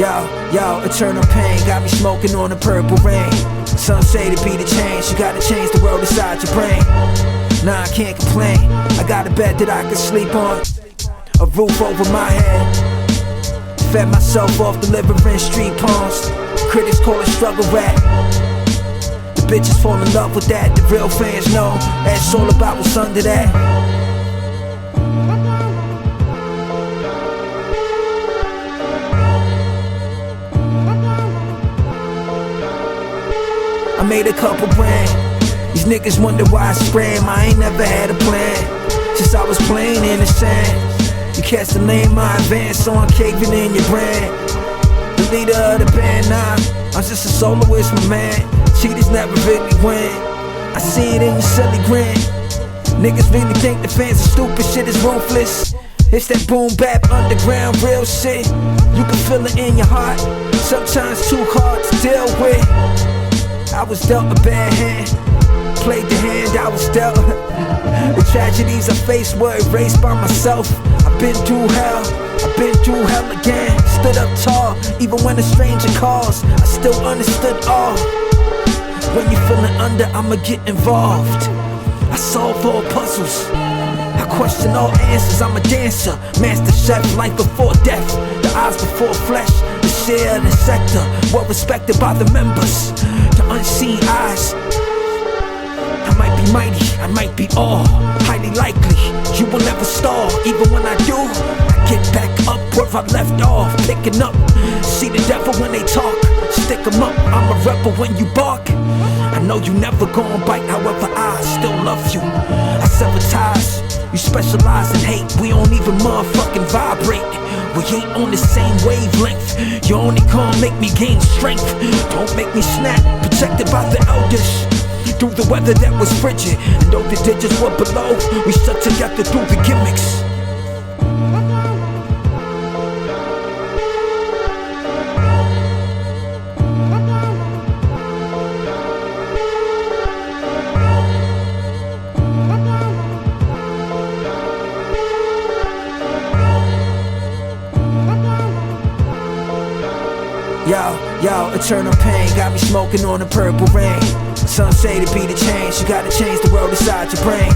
Yo, eternal pain got me smoking on the purple rain. Some say to be the change, you gotta change the world inside your brain. Nah, I can't complain, I got a bed that I can sleep on, a roof over my head. Fed myself off delivering street palms. Critics call it struggle rap. The bitches fall in love with that, the real fans know that's all about what's under that. I made a couple grand. These niggas wonder why I scram. I ain't never had a plan since I was playing in the sand. You catch the name I advance on, caving in your brand. The leader of the band, nah, I'm just a soloist, my man. Cheaters never really win. I see it in your silly grin. Niggas really think the fans are stupid, shit is ruthless. It's that boom bap underground real shit. You can feel it in your heart, sometimes too hard to deal with. I was dealt a bad hand, played the hand I was dealt. The tragedies I faced were erased by myself. I've been through hell, I've been through hell again. Stood up tall, even when a stranger calls, I still understood all. When you're feeling under, I'ma get involved. I solve all puzzles, I question all answers. I'm a dancer, master chef, life before death, the eyes before flesh, the share of the sector, well respected by the members, the unseen eyes. I might be mighty, I might be all, highly likely you will never stall. Even when I do, I get back up where I left off, picking up. See the devil when they talk, stick 'em up. I'm a rebel when you bark. I know you never gon' bite, however I still love you. I sever ties, you specialize in hate. We don't even motherfucking vibrate. We ain't on the same wavelength. You only gonna make me gain strength. Don't make me snap, protected by the elders. Through the weather that was frigid, and though the digits were below, we stuck together through the gimmicks. Yo, eternal pain got me smoking on the purple rain. Some say to be the change, you gotta change the world inside your brain.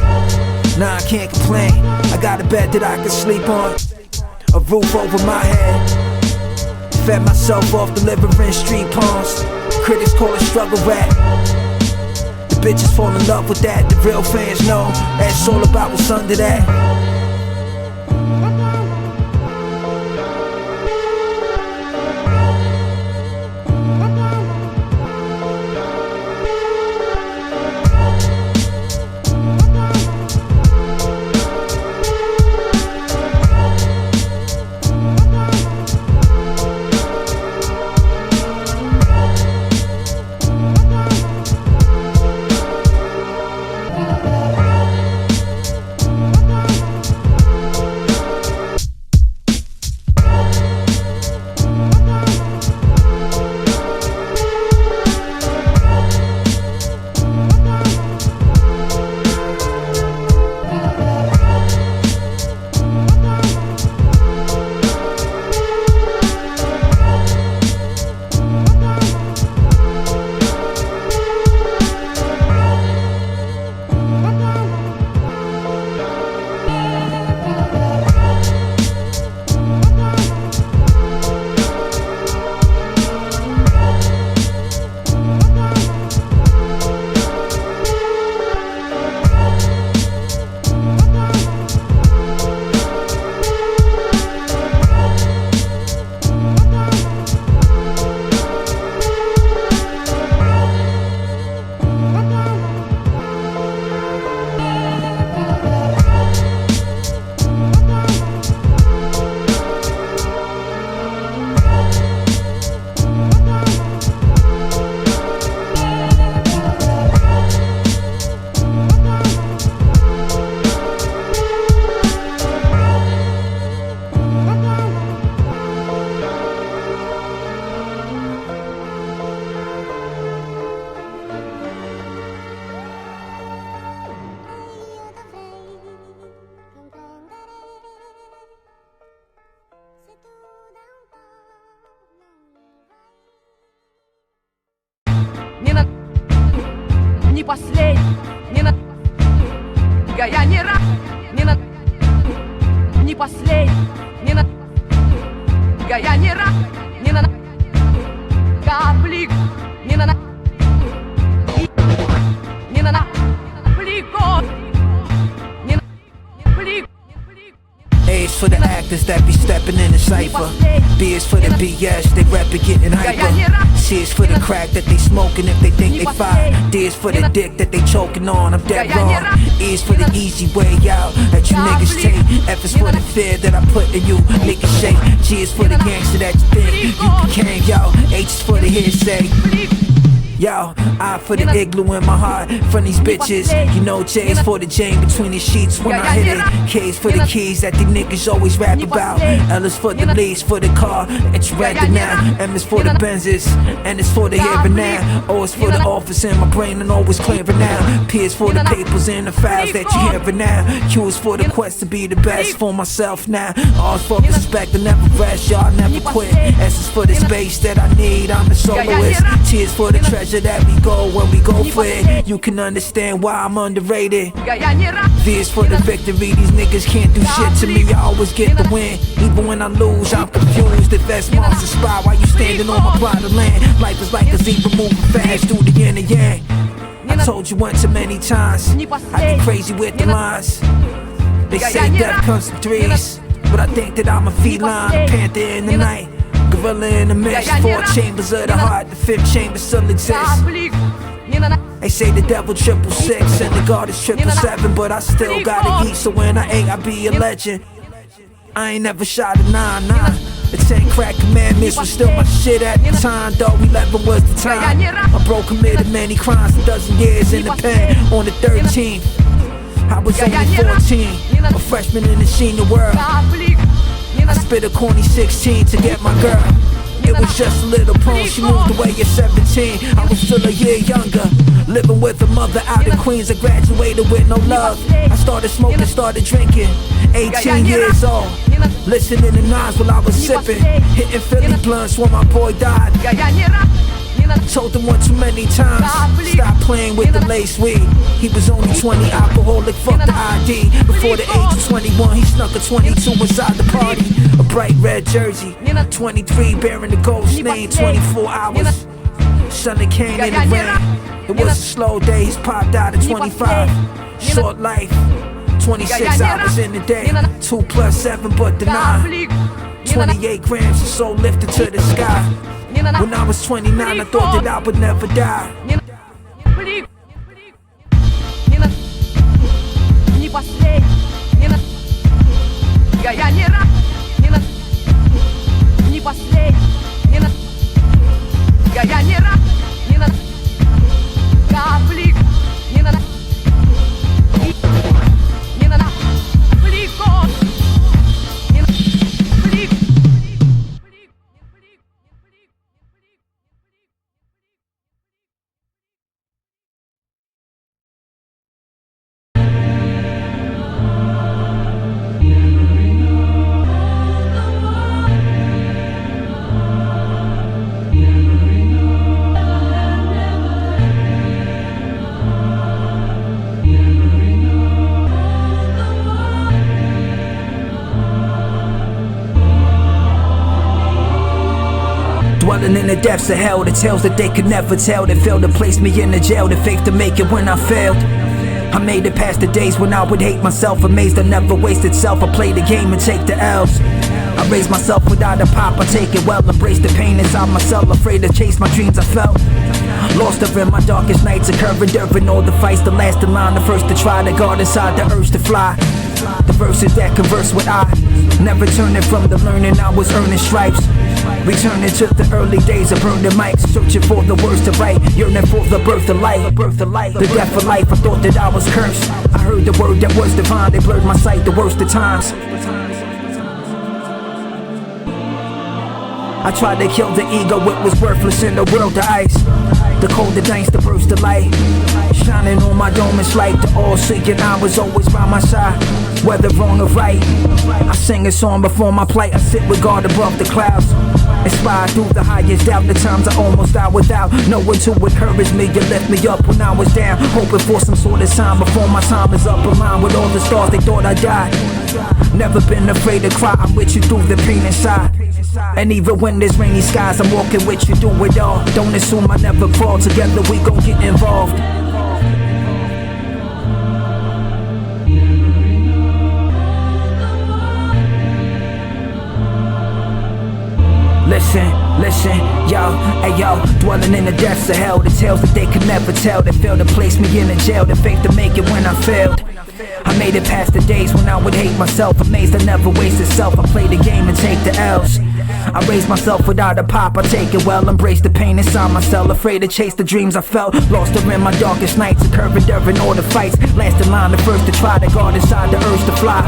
Nah, I can't complain, I got a bed that I can sleep on, a roof over my head. Fed myself off delivering street palms. Critics call it struggle rap. The bitches fall in love with that, the real fans know that's all about what's under that. не на, не последний, не на, я не рад, не на капли, не на пликот, не на плик. A is for the actors that be stepping in the cypher. B is for the BS, they rap it getting hyper. C is for the crack that they smoking if they think they fire. D is for the dick that they choking on, I'm dead wrong. E is for the easy way out that you niggas take. F is for the fear that I put in you, niggas shake. G is for the gangster that you think you became, yo. H is for the hearsay. Yo, I for the igloo in my heart from these bitches. You know J is for the Jane between the sheets when I hit it. K is for the keys that the niggas always rap about. L is for the lease for the car that you rent now. M is for the Benzes, N is for the here and now. O is for the office in my brain and always clearing now. P is for the papers and the files that you hearing now. Q is for the quest to be the best for myself now. R is for respect, I never rest, y'all never quit. S is for the space that I need, I'm the soloist. T is for the treasure that we go when we go for it. You can understand why I'm underrated. V is for the victory, these niggas can't do shit to me, I always get the win. Even when I lose, I'm confused. If that's monster spy, why you standing on my plot of land? Life is like a zebra moving fast through the yin and yang. I told you one too many times, I get crazy with the lines. They say death comes in threes, but I think that I'm a feline, a panther in the night, gorilla in the mist. 4 chambers of the heart, the 5th chamber still exists. They say the devil 666 and the God is 777, but I still gotta eat, so when I ate I be a legend. I ain't never shot a 9-9. The 10 crack commandments was still my shit at the time, though 11 was the time. My bro committed many crimes, a dozen years in the pen. On the 13th, I was only 14, a freshman in the senior world. I spit a corny 16 to get my girl. It was just a little poem, she moved away at 17. I was still a year younger, living with a mother out in Queens. I graduated with no love. I started smoking, started drinking, 18 years old. Listening to Nas while I was sipping, hitting Philly blunts when my boy died. Told him one too many times, stop playing with the lace weed. He was only 20, alcoholic, fuck the ID. Before the age of 21, he snuck a 22 inside the party. A bright red jersey, 23 bearing the ghost name. 24 hours, sun that came in the rain. It was a slow day, he's popped out at 25. Short life, 26 hours in the day. 2 plus 7 but the 9. 28 grams of soul lifted to the sky. When I was 29, I thought that I would never die. Dwelling in the depths of hell, the tales that they could never tell, that failed to place me in the jail, the faith to make it when I failed. I made it past the days when I would hate myself, amazed I never wasted self. I play the game and take the L's. I raise myself without a pop, I take it well. Embrace the pain inside myself, afraid to chase my dreams I felt. Lost up in my darkest nights, occurring during all the fights. The last in line, the first to try to guard inside the urge to fly. The verses that converse with I, never turning from the learning, I was earning stripes. Returning to the early days of burning mics, searching for the words to write, yearning for the birth of life, the death of life. I thought that I was cursed, I heard the word that was divine. They blurred my sight the worst of times. I tried to kill the ego, it was worthless in the world of ice. The colder nights, the burst of light, shining on my dome, it's like the all-seeing I was always by my side. whether wrong or right. I sing a song before my plight. I sit with God above the clouds, inspired through the highest doubt. The times I almost died without no one to encourage me. You lift me up when I was down, hoping for some sort of sign before my time is up. Aligned with all the stars, they thought I died. Never been afraid to cry, I'm with you through the pain inside. And even when there's rainy skies, I'm walking with you through it all. Don't assume I never fall, together we gon' get involved. Listen, yo, hey yo, dwelling in the depths of hell, the tales that they could never tell, that failed to place me in a jail, that failed to make it when I failed. I made it past the days when I would hate myself, amazed I never wasted self. I play the game and take the L's. I raise myself without a pop, I take it well, embrace the pain inside myself, afraid to chase the dreams I felt, lost during my darkest nights, a curve during all the fights, last in line, the first to try to guard inside the urge to fly.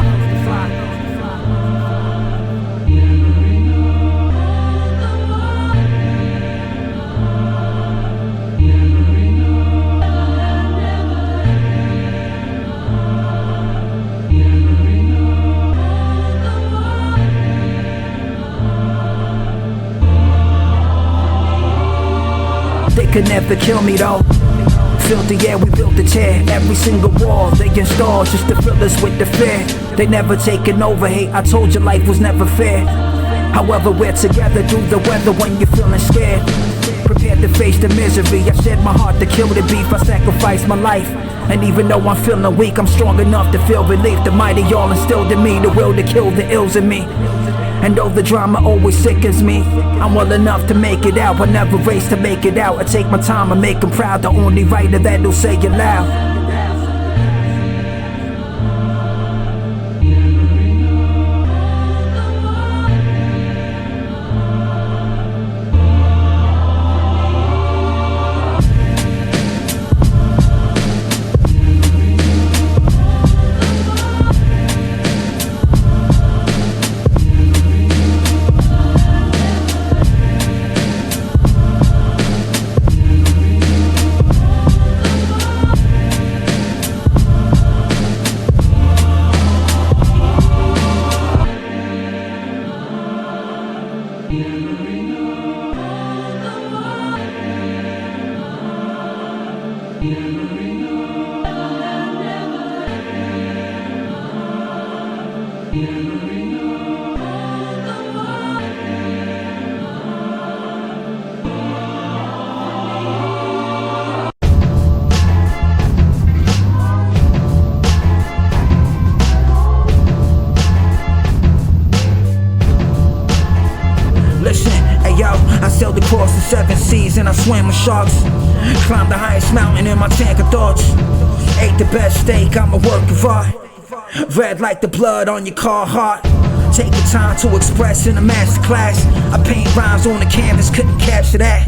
They could never kill me though. Filled the air, we built the tear. Every single wall they installed just to fill us with the fear. They never taken over hate, I told you life was never fair. However, we're together through the weather when you're feeling scared. Prepared to face the misery, I shed my heart to kill the beef. I sacrificed my life, and even though I'm feeling weak, I'm strong enough to feel relief. The mighty all instilled in me, the will to kill the ills in me. And though the drama always sickens me, I'm well enough to make it out. I never race to make it out. I take my time and make them proud. The only writer that'll say it loud. I sailed across the 7 seas and I swam with sharks. Climbed the highest mountain in my tank of thoughts. Ate the best steak, I'm a work of art. Red like the blood on your car heart. Take the time to express in a masterclass. I paint rhymes on the canvas, couldn't capture that.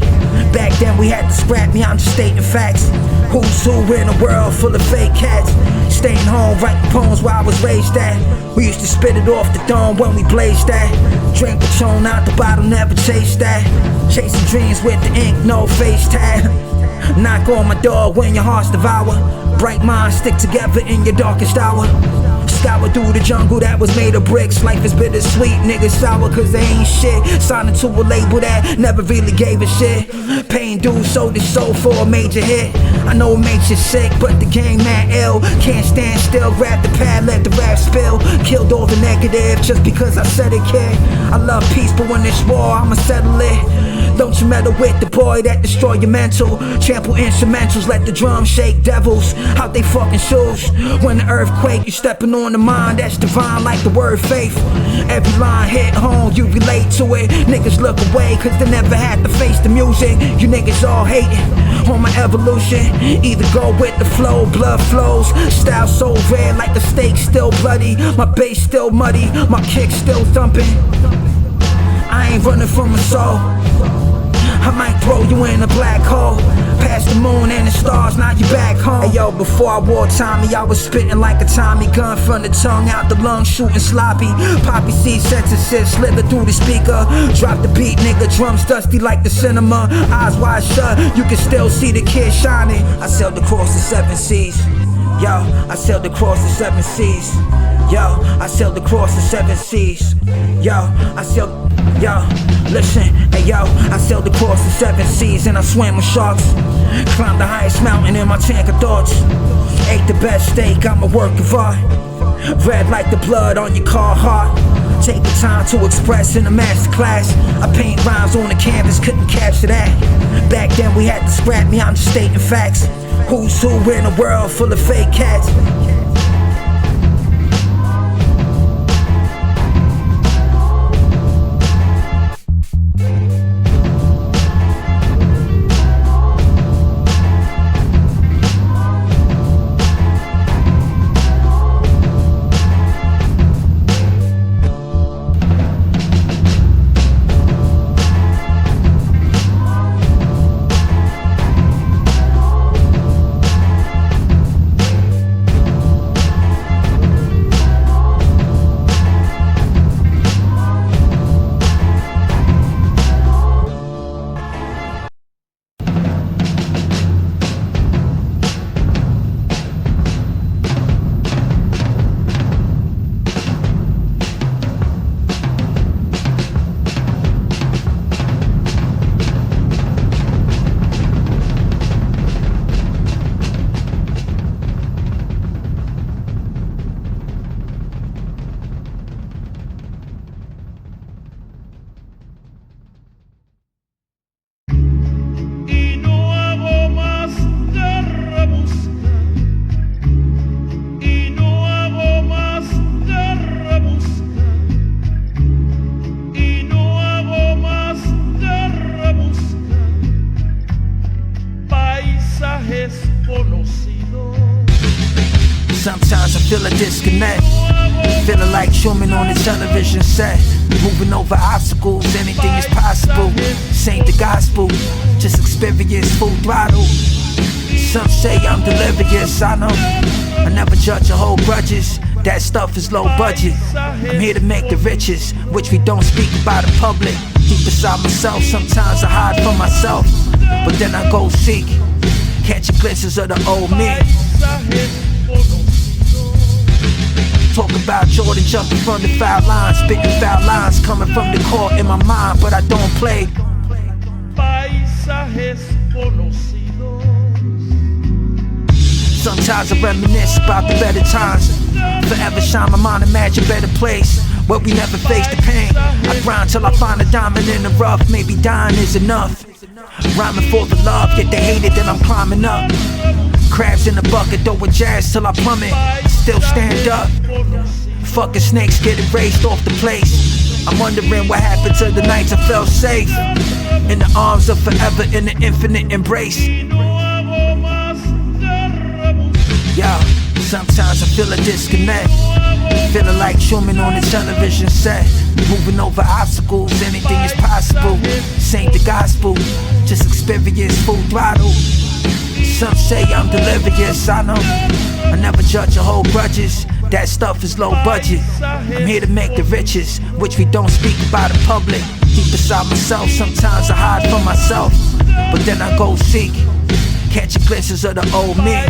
Back then we had to scrap me, I'm just stating facts. Who's who in a world full of fake cats? Staying home, writing poems where I was raised at. We used to spit it off the dome when we blazed that. Drink Patron out the bottle, never chase that. Chasing dreams with the ink, no face tag. Knock on my door when your heart's devour. Bright minds stick together in your darkest hour. Scour through the jungle that was made of bricks. Life is bittersweet, niggas sour cause they ain't shit. Signing to a label that never really gave a shit. Paying dues, sold his soul for a major hit. I know it makes you sick, but the game mad ill. Can't stand still, grab the pad, let the rap spill. Killed all the negative just because I said it, kid. I love peace, but when it's war, I'ma settle it. Don't you meddle with the boy that destroy your mental. Trample instrumentals, let the drums shake devils out they fucking shoes. When the earthquake, you stepping on the mind that's divine like the word faith. Every line hit home, you relate to it. Niggas look away cause they never had to face the music. You niggas all hating on my evolution. Either go with the flow, blood flows. Style so red like the steak still bloody. My bass still muddy, my kick still thumping. I ain't running from my soul. I might throw you in a black hole. Past the moon and the stars, now you back home. Hey yo, before I wore Tommy, I was spitting like a Tommy gun. From the tongue out the lungs, shooting sloppy. Poppy seed sentences, slither through the speaker. Drop the beat, nigga, drums dusty like the cinema. Eyes wide shut, you can still see the kid shining. I sailed across the 7 seas. Yo, I sailed across the 7 seas. Yo, I sailed across the 7 seas. Yo, listen, hey yo, I sailed across the 7 seas and I swam with sharks. Climbed the highest mountain in my tank of thoughts. Ate the best steak, I'm a work of art. Red like the blood on your car heart. Take the time to express in a master class. I paint rhymes on the canvas, couldn't capture that. Back then we had to scrap me, I'm just stating facts. Who's who in a world full of fake cats? Sometimes I feel a disconnect, feeling like Truman on the television set. Moving over obstacles, anything is possible. This ain't the gospel, just experience full throttle. Some say I'm delirious, I know. I never judge or hold grudges, that stuff is low budget. I'm here to make the riches, which we don't speak about in public. Deep inside myself, sometimes I hide from myself, but then I go seek, catching glimpses of the old me. Talk about Jordan jumping from the foul lines, spitting foul lines coming from the court in my mind, but I don't play. Sometimes I reminisce about the better times. Forever shine my mind, imagine better place where we never face the pain. I grind till I find a diamond in the rough, maybe dying is enough. Rhyming for the love, yet they hate it that I'm climbing up. Crabs in the bucket, throwing jazz till I plummet. I still stand up. Fucking snakes get erased off the place. I'm wondering what happened to the nights I felt safe in the arms of forever, in the infinite embrace. Yo, sometimes I feel a disconnect, feeling like Truman on the television set. Moving over obstacles, anything is possible. This ain't the gospel, just experience full throttle. Some say I'm delirious, I know. I never judge or hold grudges, that stuff is low budget. I'm here to make the riches, which we don't speak about in public. Deep inside myself, sometimes I hide from myself, but then I go seek, catching glimpses of the old me.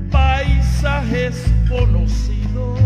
Paisajes conocidos.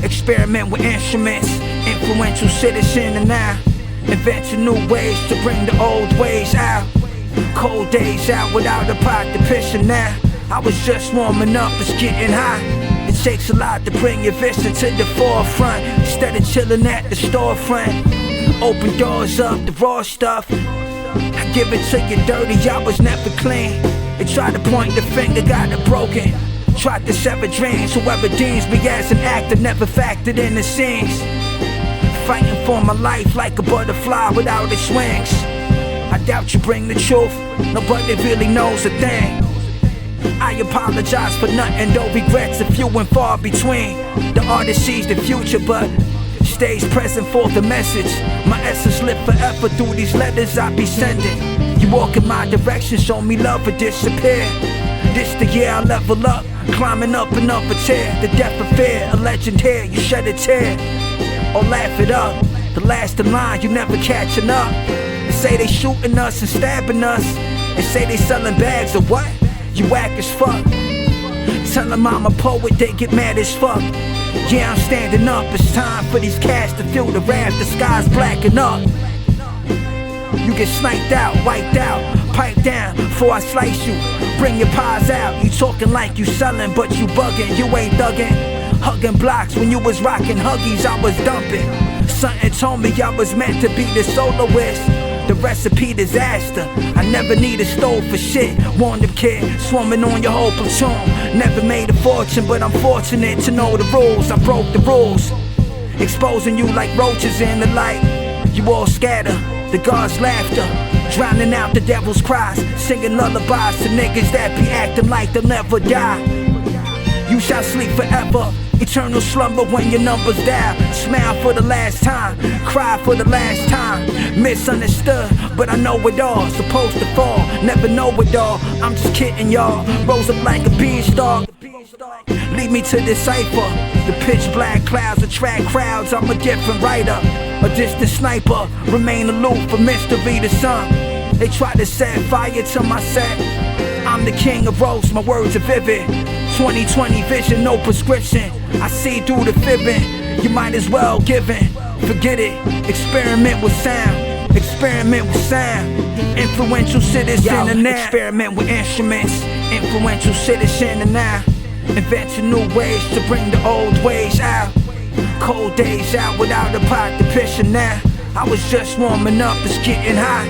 Experiment with instruments, influential citizen, and now inventing new ways to bring the old ways out. Cold days out without a pot to piss in now. I was just warming up, it's getting hot. It takes a lot to bring your vision to the forefront. Instead of chilling at the storefront, open doors up, the raw stuff. I give it to you dirty, I was never clean. They tried to point the finger, got it broken. Tried to sever dreams, whoever deems me as an actor never factored in the scenes. Fighting for my life like a butterfly without its wings. I doubt you bring the truth, nobody really knows a thing. I apologize for nothing, though regrets are few and far between. The artist sees the future but stays present for the message. My essence live forever through these letters I be sending. You walk in my direction, show me love or disappear. This the year I level up, climbing up another tier. The death of fear, a legend here, you shed a tear or laugh it up. The last in line, you never catching up. They say they shooting us and stabbing us. They say they selling bags of what? You whack as fuck. Tell them I'm a poet, they get mad as fuck. Yeah, I'm standing up, it's time for these cats to feel the wrath. The sky's blacking up. You get sniped out, wiped out. Pipe down before I slice you. Bring your pies out. You talking like you selling, but you bugging. You ain't thugging. Hugging blocks when you was rocking Huggies, I was dumping. Something told me I was meant to be the soloist. The recipe disaster. I never need a stove for shit. Warned the kid, swarming on your whole platoon. Never made a fortune, but I'm fortunate to know the rules. I broke the rules, exposing you like roaches in the light. You all scatter, the God's laughter, drowning out the devil's cries. Singing lullabies to niggas that be acting like they'll never die. You shall sleep forever, eternal slumber when your numbers dial. Smile for the last time, cry for the last time. Misunderstood, but I know it all. Supposed to fall, never know it all. I'm just kidding y'all, rose up like a beanstalk. Lead me to decipher. The pitch black clouds attract crowds. I'm a different writer, a distant sniper. Remain aloof for mystery to some. They try to set fire to my set. I'm the king of roast, my words are vivid. 20/20 vision, no prescription. I see through the fibbing. You might as well give in. Forget it, experiment with sound. Experiment with sound. Influential citizen and now. Experiment with instruments. Influential citizen and now. Inventing new ways to bring the old ways out. Cold days out without a pot to picture now. I was just warming up, it's getting hot.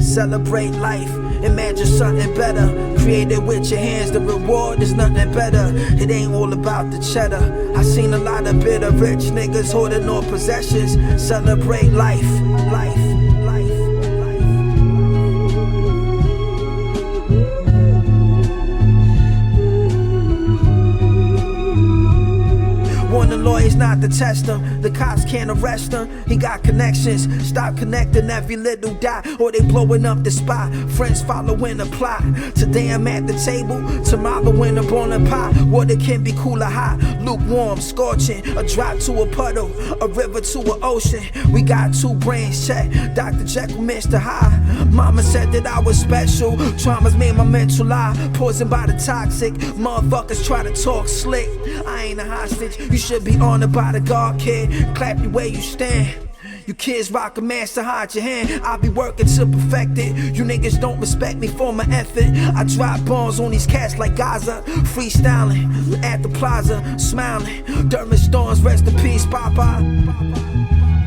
Celebrate life, imagine something better. Create it with your hands, the reward is nothing better. It ain't all about the cheddar. I seen a lot of bitter rich niggas hoarding all possessions. Celebrate life, life, life. Warn the lawyers not to test him. The cops can't arrest him. He got connections. Stop connecting every little dot, or they blowing up the spot. Friends following the plot. Today I'm at the table, tomorrow when I'm on a pot. Water can be cool or hot, lukewarm, scorching. A drop to a puddle, a river to an ocean. We got two brains, check. Dr. Jekyll, Mr. Hyde. Mama said that I was special. Traumas made my mental lie. Poisoned by the toxic. Motherfuckers try to talk slick. I ain't a hostage. You should be honored by the God, kid. Clap you where you stand. You kids rock a master, hide your hand. I be working to perfect it. You niggas don't respect me for my effort. I drop bombs on these cats like Gaza. Freestyling at the plaza, smiling. During storms, rest in peace, Papa.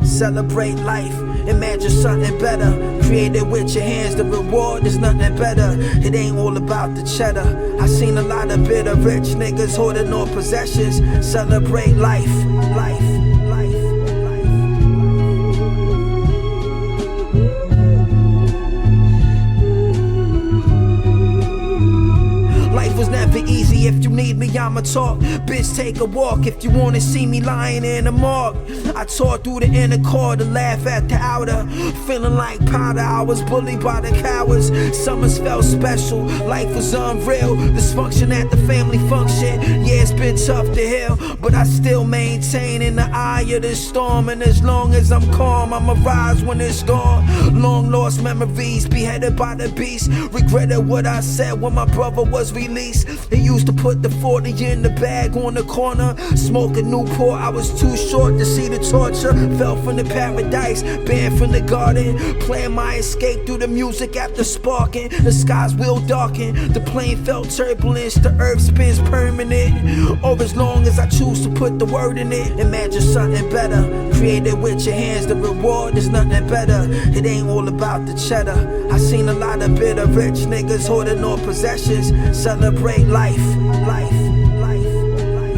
Celebrate life, imagine something better. Create it with your hands, the reward is nothing better. It ain't all about the cheddar. I seen a lot of bitter rich niggas hoarding all possessions. Celebrate life, life, life, life. Life was never easy. If you need me, I'ma talk. Bitch, take a walk if you wanna see me lying in the morgue. I tore through the inner core to laugh at the outer. Feeling like powder, I was bullied by the cowards. Summers felt special, life was unreal. Dysfunction at the family function. Yeah, it's been tough to heal, but I still maintain in the eye of this storm. And as long as I'm calm, I'ma rise when it's gone. Long lost memories, beheaded by the beast. Regretted what I said when my brother was released. He used to put the 40 in the bag on the corner. Smoking Newport, I was too short to see the torture. Fell from the paradise, banned from the garden. Playing my escape through the music after sparking. The skies will darken, the plane felt turbulence. The earth spins permanent, or as long as I choose to put the word in it. Imagine something better, create it with your hands. The reward is nothing better. It ain't all about the cheddar. I seen a lot of bitter rich niggas hoarding all possessions. Celebrate life, life, life, life.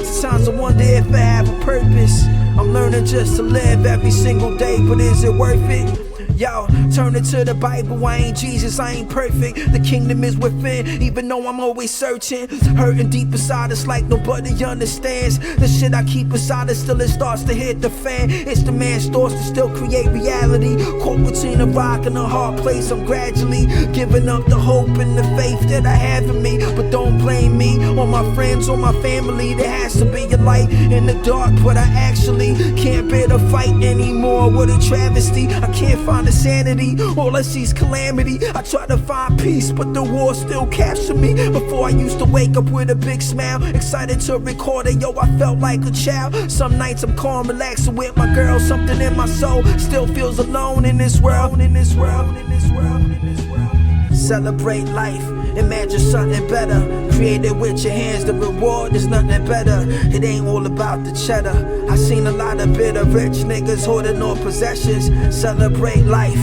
Sometimes I wonder if I have a purpose. I'm learning just to live every single day, but is it worth it? Yo, turn it to the Bible, I ain't Jesus, I ain't perfect. The kingdom is within, even though I'm always searching. Hurting deep inside, it's like nobody understands. The shit I keep inside, it still it starts to hit the fan. It's the man's thoughts to still create reality. Caught between a rock and a hard place, I'm gradually giving up the hope and the faith that I have in me. But don't blame me, or my friends, or my family. There has to be a light in the dark, but I actually can't bear to fight anymore. What a travesty, I can't find a sanity, all I see is calamity. I try to find peace, but the war still captured me. Before I used to wake up with a big smile, excited to record it, yo, I felt like a child. Some nights I'm calm, relaxing with my girl. Something in my soul still feels alone in this world, in this world, in this world, in this world. Celebrate life, imagine something better. Create it with your hands, the reward is nothing better. It ain't all about the cheddar. I seen a lot of bitter rich niggas hoarding all possessions. Celebrate life,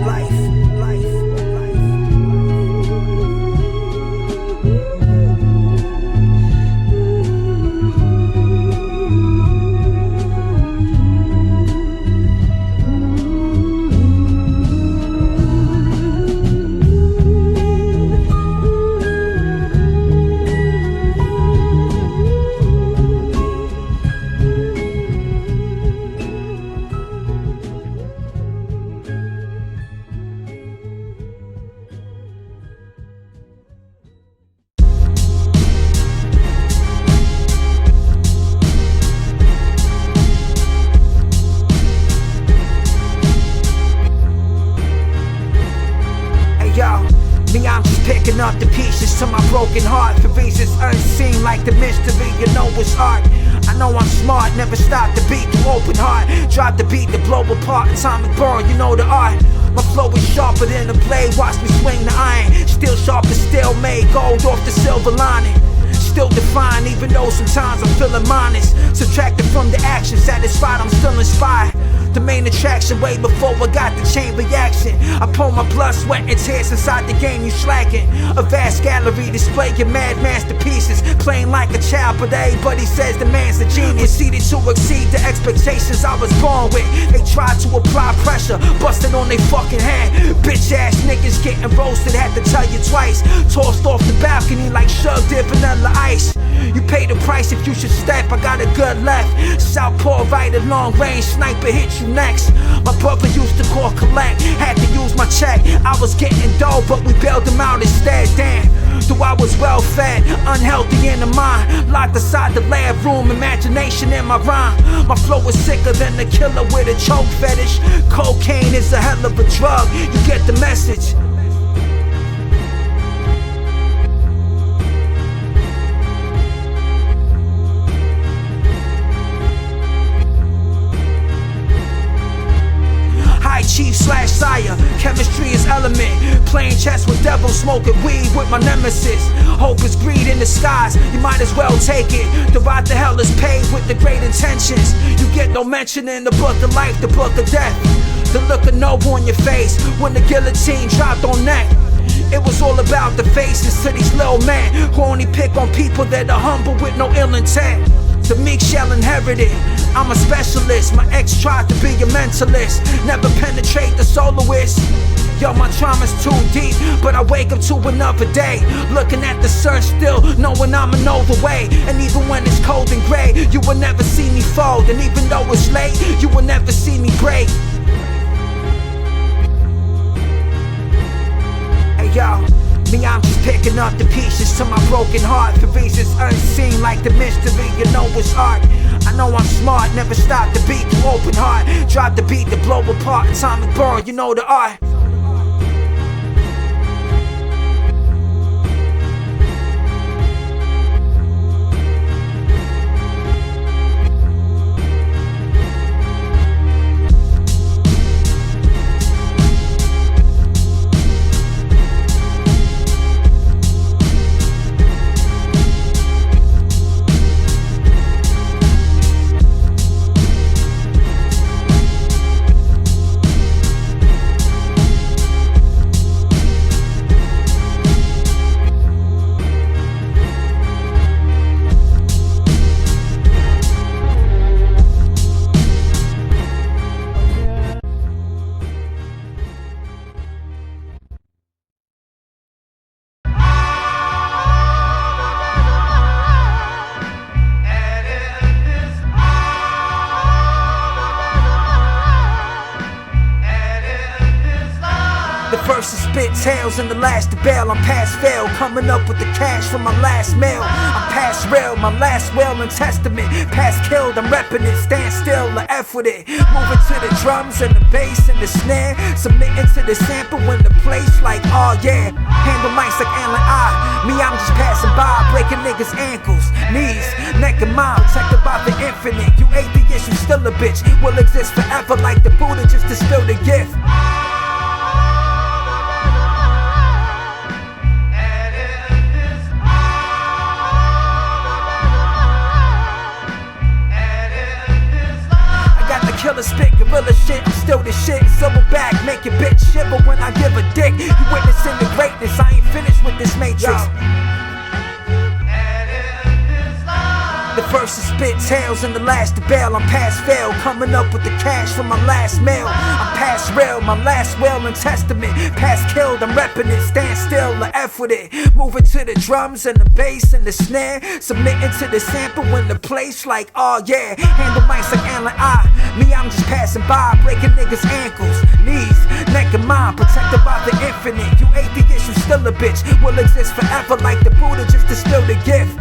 life, life, life. I'm just picking up the pieces to my broken heart for reasons unseen, like the mystery, you know it's art. I know I'm smart, never stop the beat through open heart. Drop the beat to blow apart, atomic burn, you know the art. My flow is sharper than a blade, watch me swing the iron. Still sharp as steel, made gold off the silver lining. Still defined, even though sometimes I'm feeling minus. Subtracted from the action, satisfied, I'm still inspired. The main attraction way before I got the chain reaction. I pour my blood, sweat, and tears inside the game you slacking. A vast gallery displaying mad masterpieces. Playing like a child, but everybody says the man's a genius. Proceeded to exceed the expectations I was born with. They tried to apply pressure, busted on they fucking head. Bitch ass niggas getting roasted, had to tell you twice. Tossed off the balcony like Shug did vanilla ice. You pay the price if you should step, I got a good left. Southpaw right at long range, sniper hit you next. My brother used to call collect, had to use my check. I was getting dough, but we bailed him out instead, damn. Though I was well fed, unhealthy in the mind. Locked aside the lab room, imagination in my rhyme. My flow is sicker than the killer with a choke fetish. Cocaine is a hell of a drug, you get the message. Chief / sire, chemistry is element. Playing chess with devil smoking weed with my nemesis. Hope is greed in the skies, you might as well take it. The ride to hell is paved with the great intentions. You get no mention in the book of life, the book of death. The look of no on your face when the guillotine dropped on neck. It was all about the faces to these little men who only pick on people that are humble with no ill intent. The meek shall inherit it. I'm a specialist. My ex tried to be a mentalist, never penetrate the soloist. Yo, my trauma's too deep, but I wake up to another day, looking at the sun still, knowing I'ma know the way. And even when it's cold and gray, you will never see me fold. And even though it's late, you will never see me break. Yo, me, I'm just picking up the pieces to my broken heart for reasons unseen, like the mystery, you know it's art. I know I'm smart, never stop the beat to open heart. Drop the beat to blow apart, atomic burn, you know the art. The first is spit tales and the last to bail. I'm past fail, coming up with the cash from my last mail. I'm past rail, my last will and testament. Past killed, I'm repping it, stand still, the F with it. Moving to the drums and the bass and the snare. Submitting to the sample in the place like, oh yeah. Handle mics like Allen I. Me, I'm just passing by, breaking niggas' ankles, knees, neck and mind, protected by the infinite. You atheist, you still a bitch. Will exist forever like the Buddha, just to spill the gift. Killer spit, gorilla shit, I'm still the shit. Silverback, make your bitch shiver when I give a dick. You witnessing the greatness, I ain't finished with this matrix. The first is spit tales and the last to bail. I'm past fail, coming up with the cash from my last mail. I'm past rail, my last will and testament. Past killed, I'm repping it, stand still, the F with it. Moving to the drums and the bass and the snare. Submitting to the sample in the place like, oh yeah. Handle mics like Allen I. Me, I'm just passing by, breaking niggas' ankles, knees, neck and mind, protected by the infinite. You atheist, you still a bitch. Will exist forever like the Buddha, just to spill the gift.